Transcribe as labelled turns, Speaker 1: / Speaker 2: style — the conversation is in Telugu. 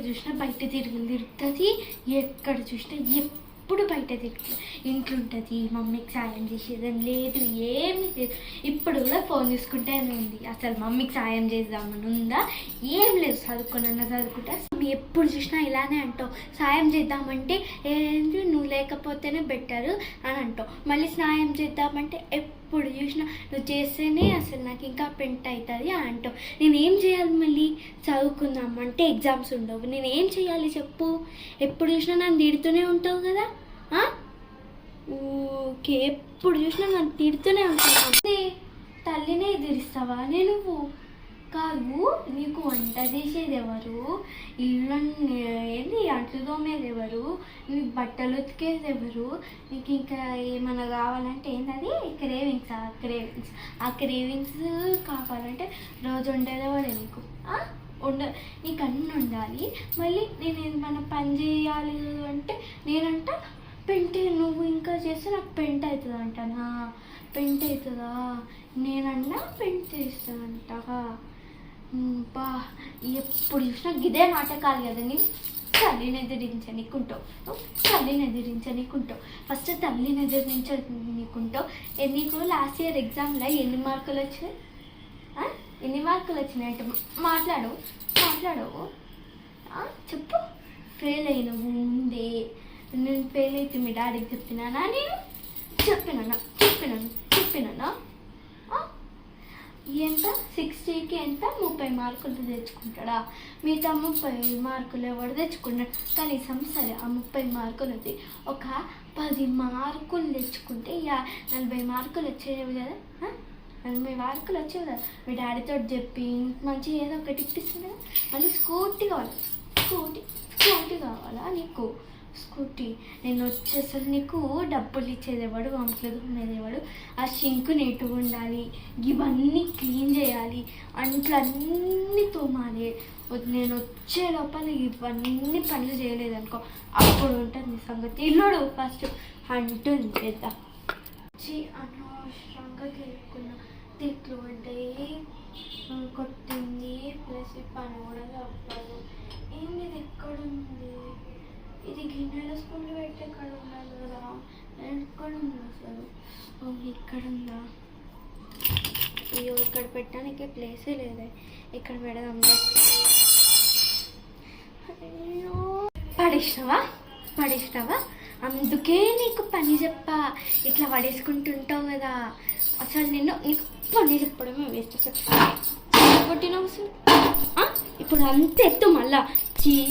Speaker 1: చూసినా బయట తిరుగుతుంది, ఎక్కడ చూసినా ఎప్పుడు బయట తిరుగుతుంది. ఇంట్లో ఉంటుంది, మమ్మీకి సాయం చేసేదని లేదు, ఏమి లేదు. ఇప్పుడు కూడా ఫోన్ చూసుకుంటేనే ఉంది. అసలు మమ్మీకి సాయం చేద్దామని ఉందా? ఏం లేదు. చదువుకున్నా చదువుకుంటా. మమ్మీ ఎప్పుడు చూసినా ఇలానే అంటావు. సాయం చేద్దామంటే ఏంటి నువ్వు లేకపోతేనే బెటర్ అని అంటావు. మళ్ళీ సాయం చేద్దామంటే ఎప్పుడు చూసినా నువ్వు చేస్తేనే అసలు నాకు ఇంకా పెంట్ అవుతుంది అని అంటావు. నేనేం చేయాలి? మళ్ళీ చదువుకుందామంటే ఎగ్జామ్స్ ఉండవు. నేనేం చేయాలి చెప్పు? ఎప్పుడు చూసినా నన్ను తిడుతూనే ఉంటావు కదా. ఓకే, ఎప్పుడు చూసినా నన్ను తిడుతూనే ఉంటావు. తల్లినే ఎదిరిస్తావా? నువ్వు కాదు. నీకు వంట చేసేది ఎవరు? ఇల్లు ఏంది అంట్లు తోమేది ఎవరు? నీకు బట్టలు ఉతికేది ఎవరు? నీకు ఇంకా ఏమైనా కావాలంటే ఏంటది క్రేవింగ్స్. ఆ క్రేవింగ్స్ కావాలంటే రోజు ఉండేది ఎవరే నీకు? నీకు అన్నీ ఉండాలి. మళ్ళీ నేను ఏమైనా పని చేయాలి అంటే నేనంట పెంట్. నువ్వు ఇంకా చేస్తే నాకు పెంట్ అవుతుంది అంటనా? పెంట్ అవుతుందా? నేనన్నా పెంట్ చేస్తానంట. బా ఎప్పుడు చూసినా గిదే నాటకాలు కదా. నేను తల్లిని ఎదిరించనీకుంటావు. ఫస్ట్ తల్లిని ఎదిరించనీకుంటావు. నీకు లాస్ట్ ఇయర్ ఎగ్జామ్లో ఎన్ని మార్కులు వచ్చినాయి? ఎన్ని మార్కులు వచ్చినాయి అంటే మాట్లాడవు. చెప్పు. ఫెయిల్ అయినవు ముందే. నేను ఫెయిల్ అయితే మీ డాడీకి చెప్పినానా? నేను చెప్పినానా? ఎంత 60కి ఎంత 30 మార్కులు తెచ్చుకుంటాడా? మిగతా 30 మార్కులు ఎవరు తెచ్చుకున్నాడు? కనీసం సరే ఆ 30 మార్కులు ఉంది. ఒక 10 మార్కులు తెచ్చుకుంటే 40 మార్కులు వచ్చేవి కదా. 40 మార్కులు వచ్చేవి కదా. మీ డాడీతో చెప్పి మంచిగా ఏదో ఒకటి ఇప్పిస్తుంది కదా. మళ్ళీ స్కూటీ కావాలా నీకు? స్కూటీ. నేను వచ్చేసరికి నీకు డబ్బులు ఇచ్చేదేవాడు, వంటలు తోమేదేవాడు. ఆ షింకు నీట్గా ఉండాలి, ఇవన్నీ క్లీన్ చేయాలి, అంట్లు అన్నీ తోమాలి. నేను వచ్చే లోపల ఇవన్నీ పనులు చేయలేదనుకో అప్పుడు ఉంటుంది నీ సంగతి. ఇల్లుడు ఫస్ట్ అంటుంది పెద్ద. అనవసరంగా గెలుపుకున్న తిట్లు పడ్డాయి, కొట్టింది, ప్లస్ పని కూడా తప్పదు. ఏంది ఇది ఎక్కడుంది? ఇది గిన్నెల స్పూన్లు పెట్టే ఎక్కడ ఉండాలి కదా. ఎక్కడుంది అసలు? ఇక్కడుందా? అయ్యో, ఇక్కడ పెట్టడానికి ప్లేసే లేదే. ఇక్కడ పెడదాం. అయ్యో, పడేసినావా? అందుకే నీకు పని చెప్పా. ఇట్లా పడేసుకుంటుంటావు కదా. అసలు నీకు పని చెప్పడమే వేస్ట్. అసలు కొట్టినావు అసలు. ఇప్పుడు అంత ఎత్తు మళ్ళా